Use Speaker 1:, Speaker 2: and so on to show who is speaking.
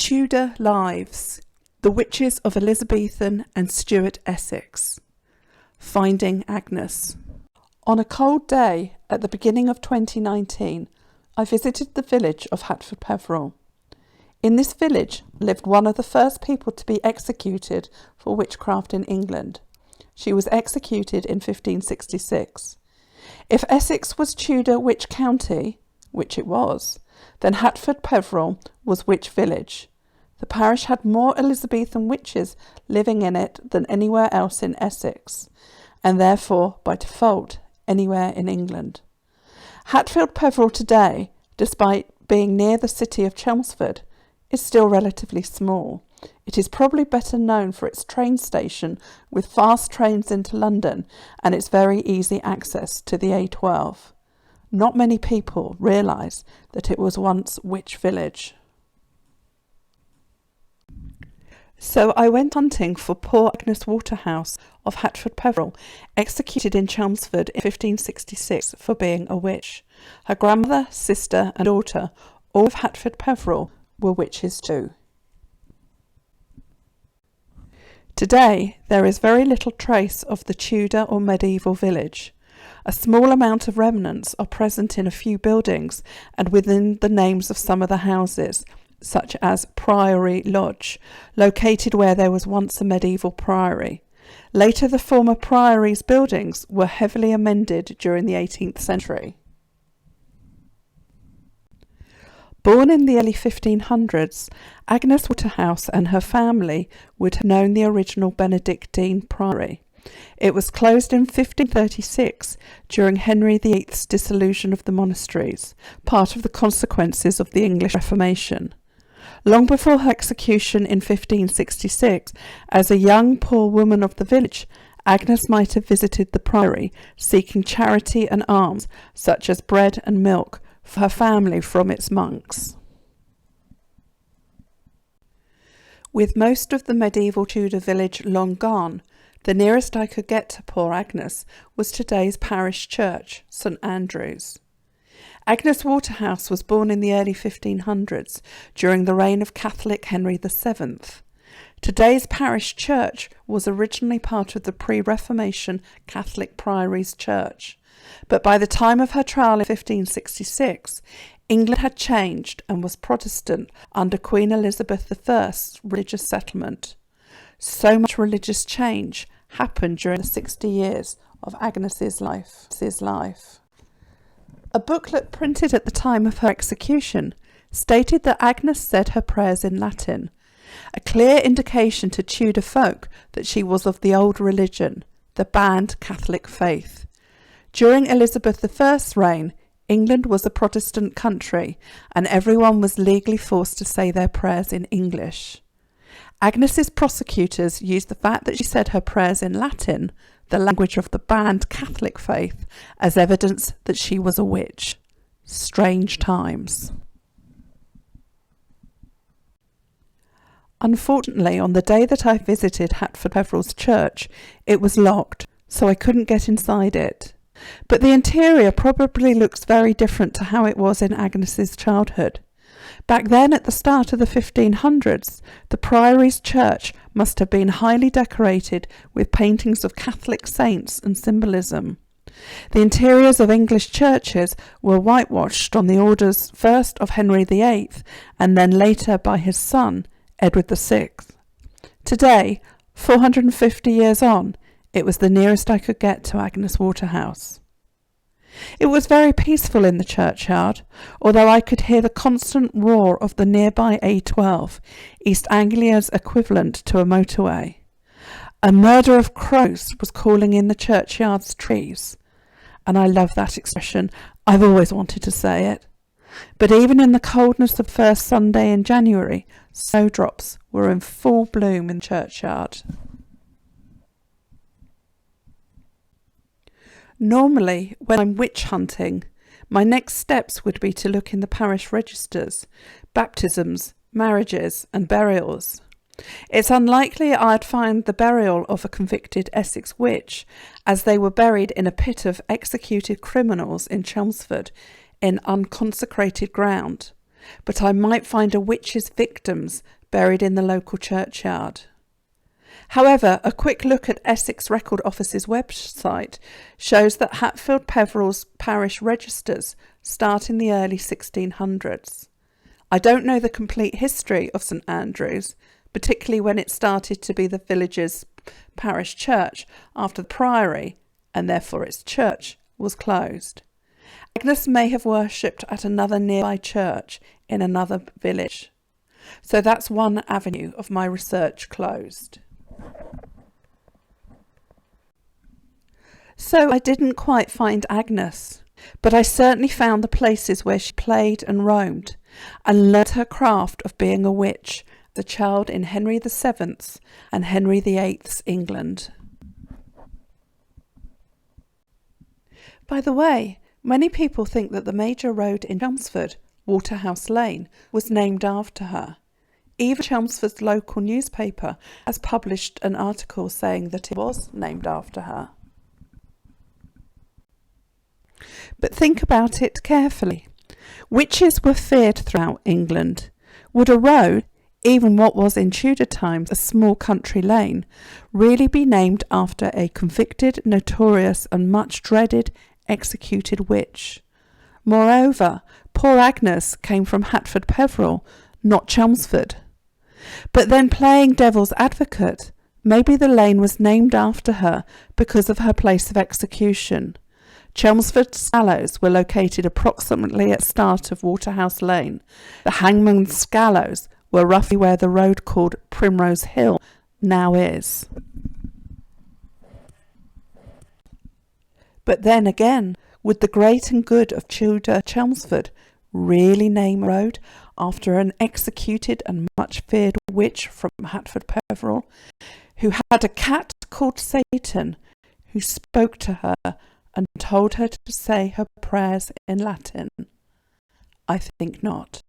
Speaker 1: Tudor Lives, The Witches of Elizabethan and Stuart Essex. Finding Agnes. On a cold day at the beginning of 2019, I visited the village of Hatfield Peverel. In this village lived one of the first people to be executed for witchcraft in England. She was executed in 1566. If Essex was Tudor witch county, which it was, then Hatfield Peverel was witch village. The parish had more Elizabethan witches living in it than anywhere else in Essex, and therefore, by default, anywhere in England. Hatfield Peverel today, despite being near the city of Chelmsford, is still relatively small. It is probably better known for its train station with fast trains into London and its very easy access to the A12. Not many people realise that it was once witch village. So I went hunting for poor Agnes Waterhouse of Hatfield Peverel, executed in Chelmsford in 1566 for being a witch. Her grandmother, sister and daughter, all of Hatfield Peverel, were witches too. Today there is very little trace of the Tudor or medieval village. A small amount of remnants are present in a few buildings and within the names of some of the houses, such as Priory Lodge, located where there was once a medieval priory. Later the former priory's buildings were heavily amended during the 18th century. Born in the early 1500s, Agnes Waterhouse and her family would have known the original Benedictine priory. It was closed in 1536 during Henry VIII's dissolution of the monasteries, part of the consequences of the English Reformation. Long before her execution in 1566, as a young poor woman of the village, Agnes might have visited the priory, seeking charity and alms, such as bread and milk, for her family from its monks. With most of the medieval Tudor village long gone, the nearest I could get to poor Agnes was today's parish church, St Andrew's. Agnes Waterhouse was born in the early 1500s during the reign of Catholic Henry VII. Today's parish church was originally part of the pre-Reformation Catholic Priory's Church, but by the time of her trial in 1566, England had changed and was Protestant under Queen Elizabeth I's religious settlement. So much religious change happened during the 60 years of Agnes's life. A booklet printed at the time of her execution stated that Agnes said her prayers in Latin, a clear indication to Tudor folk that she was of the old religion, the banned Catholic faith. During Elizabeth I's reign, England was a Protestant country, and everyone was legally forced to say their prayers in English. Agnes's prosecutors used the fact that she said her prayers in Latin, the language of the banned Catholic faith, as evidence that she was a witch. Strange times. Unfortunately, on the day that I visited Hatfield Peverel's church, it was locked, so I couldn't get inside it. But the interior probably looks very different to how it was in Agnes's childhood. Back then, at the start of the 1500s, the priory's church must have been highly decorated with paintings of Catholic saints and symbolism. The interiors of English churches were whitewashed on the orders first of Henry VIII and then later by his son, Edward VI. Today, 450 years on, it was the nearest I could get to Agnes Waterhouse. It was very peaceful in the churchyard, although I could hear the constant roar of the nearby A12, East Anglia's equivalent to a motorway. A murder of crows was calling in the churchyard's trees, and I love that expression. I've always wanted to say it. But even in the coldness of first Sunday in January, snowdrops were in full bloom in the churchyard. Normally, when I'm witch hunting, my next steps would be to look in the parish registers, baptisms, marriages and burials. It's unlikely I'd find the burial of a convicted Essex witch, as they were buried in a pit of executed criminals in Chelmsford in unconsecrated ground. but I might find a witch's victims buried in the local churchyard. However, a quick look at Essex Record Office's website shows that Hatfield Peverel's parish registers start in the early 1600s. I don't know the complete history of St Andrews, particularly when it started to be the village's parish church after the priory, and therefore its church, was closed. Agnes may have worshipped at another nearby church in another village. So that's one avenue of my research closed. So I didn't quite find Agnes, but I certainly found the places where she played and roamed, and learnt her craft of being a witch, the child in Henry VII's and Henry VIII's England. By the way, many people think that the major road in Chelmsford, Waterhouse Lane, was named after her. Even Chelmsford's local newspaper has published an article saying that it was named after her. But think about it carefully. Witches were feared throughout England. Would a road, even what was in Tudor times a small country lane, really be named after a convicted, notorious and much dreaded executed witch? Moreover, poor Agnes came from Hatfield Peverel, not Chelmsford. But then, playing devil's advocate, maybe the lane was named after her because of her place of execution. Chelmsford's gallows were located approximately at the start of Waterhouse Lane. The Hangman's Gallows were roughly where the road called Primrose Hill now is. But then again, would the great and good of Tudor Chelmsford really name a road after an executed and much feared witch from Hatfield Peverel, who had a cat called Satan, who spoke to her and told her to say her prayers in Latin? I think not.